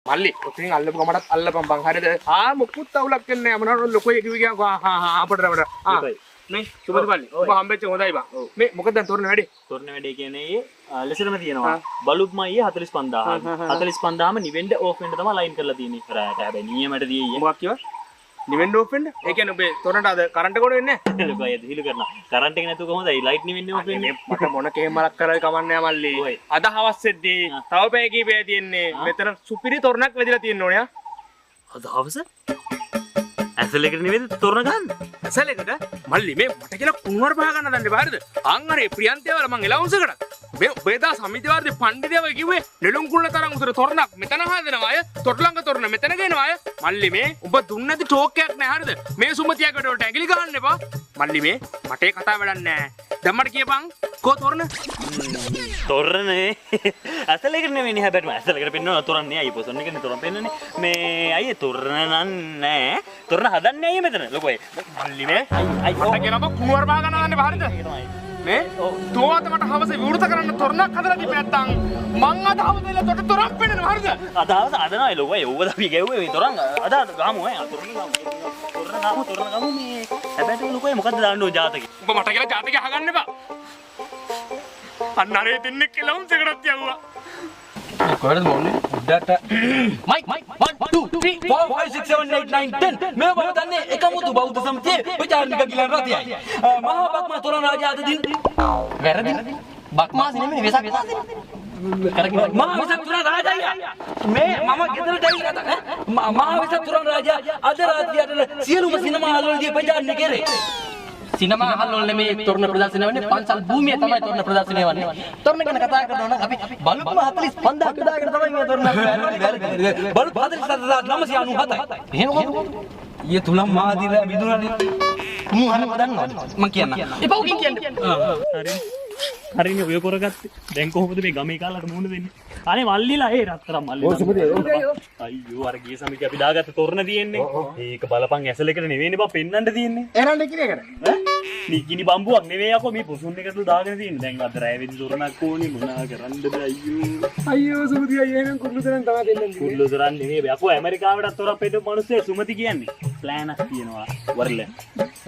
මල්ලි ඔතනින් අල්ලපු ගමටත් අල්ලපන් බං හරියද ආ මොකුත් අවුලක් වෙන්නේ නැහැ මොනවාර ලොකෝ එක කිව්ව ගියා අපට මේ සුබද පල්ලි ඔබ හම්බෙච්ච හොඳයි බං මේ මොකද දැන් තොරණ වැඩේ කියන්නේ ලෙසරම තියෙනවා බලුප්ම අයියේ 45000 45000ම නිවෙන්න ඕෆ් වෙන්න තමයි ලයින් කරලා තියෙන්නේ ඉස්සරහට හැබැයි නියමයට දීයේ මොකක් කිව්වා නිවෙන්න ඕෆ් වෙන්න ඒ කියන්නේ ඔබේ තොරණට අද කරන්ට් කොට වෙන්නේ නැහැ ලොකෝ අයියා දිලු කරනවා කරන්ට් එක නැතුව කොහොමදයි ලයිට් නිවෙන්නේ ඕෆ් වෙන්නේ මට මොන කේමලක් කරයි කමන්නේ මල්ලි අද හවස් වෙද්දී තව පැය කීපයක් තියෙන්නේ මෙතන සුපිරි තොරණක් වැදිලා තියෙන්න ඕනේ අද හවස ඇසලෙකට නෙවෙයි තොරණ ගන්න. ඇසලෙකට මල්ලි මේ මට කියලා කුණුවර පහ ගන්න දන්නේ බාරද? අංගරේ ප්‍රියන්තේවල මං එලවුන්ස් එකකට. මේ බේදා සමිතිවාදී පණ්ඩිතයව කිව්වේ නෙළුම් කුල්ල තරම් උතර තොරණක් මෙතන හදනවා අය. තොටලංග තොරණ මෙතන ගේනවා අය. මල්ලි මේ ඔබ දුන්නේ නැති ටෝක් එකක් නෑ හරිද? මේ සුමතියකට වලට ඇඟිලි ගහන්න එපා. මල්ලි මේ මට ඒ කතාව වැඩක් නෑ. දැන් මට කියපන් කෝ තොරණ? තොරණේ ඇසලෙකට නෙවෙයි හැබැයි ඇසලෙකට පෙන්නනවා තොරන්නේ අයියේ පොසොන් එකනේ තොරන් පෙන්නන්නේ. මේ අයියේ තොරණ නෑ. තොරණ හදන්නේ අයියේ මෙතන ලොකෝ අය. මල්ලි මේ මට කියනවා කුණුවර පහ ගන්න දන්නේ බාරද? මේ තෝවත මට හවසේ විවෘත කරන්න තොරණක් හදලා තිබ්බ නැත්තම් මං අද හවසේ තොට තොරක් පෙන්නනවා හරිද? අද හවස අදනයි ලොකෝ අය. ඕව අපි ගැව්වේ මේ තොරන් අද ගාමු අය. තොරණ ගාමු මේ හැබැයි ලොකෝ අය මොකද්ද දාන්න ඕන ජාතකේ? උඹ මට කියලා ජාතකේ අහගන්න එපා. අන්න අරේ දෙන්නෙක් කියලා උන් සෙකටත් යවුවා. කොහෙද මොන්නේ? උඩට මයික් 1 2 3 4 5 6 7 8 9 10 මේ මම දන්නේ එකමුතු බෞද්ධ සමිතියේ විචාරනික ගිලන් රතියයි. මහා බක්මා තොරණ රාජා අද දින වැරදි. බක්මාසි නෙමෙයි වෙසක් මාසි. මහා වෙසක් තොරණ රාජා මේ මම ගෙදරට ඇවිල්ලා තා මහා වෙසක් තොරණ රාජා අද රාත්‍රියට සියලුම සිනමා හල්වලදී ප්‍රචාරණය කරේ. සිනමා හල්වල නෙමෙයි තොරණ ප්‍රදර්ශනය වෙන්නේ පන්සල් භූමියේ තමයි තොරණ ප්‍රදර්ශනය වෙන්නේ. තොරණ ගැන කතා කරනවා නම් අපි බලුප්ම 45000ක් දාගෙන තමයි මේ තොරණ වැරදි. බලුප් 47997යි. එහෙම කොහොමද? ඊයේ තුලම් මාදිලා විදුණනේ. මු හරම දන්නවද? මං කියන්න. එපා උකින් කියන්න. හරිනේ ඔය කරගත්තේ. දැන් කොහොමද මේ ගමේ කාලට මුණ දෙන්නේ? අනේ මල්ලිලා ඒ රත්තරන් මල්ලිලා. අයියෝ අර ගිය සමිතිය අපි දාගත්ත තොරණ තියෙන්නේ. ඒක බලපන් ඇසලෙකට නෙවෙයිනේ බා පෙන්නන්න තියෙන්නේ. එරන්න කිරේකට. නිකිනි බම්බුවක් නෙවෙයි යකෝ මේ පොසුන් එකට දාගෙන තියෙන්නේ. දැන් අද රැ වෙදි තොරණක් ඕනේ මොනා කරන්නද අයියෝ. අයියෝ සුමති අයියා එහෙනම් කුල්ලු තරම් තමයි දෙන්නේ. කුල්ලු තරම් නෙවෙයි යකෝ ඇමරිකාවටත් තොරක් පෙන්නපු මිනිස්සු සුමති කියන්නේ. ප්ලෑන් එකක් තියෙනවා වරල.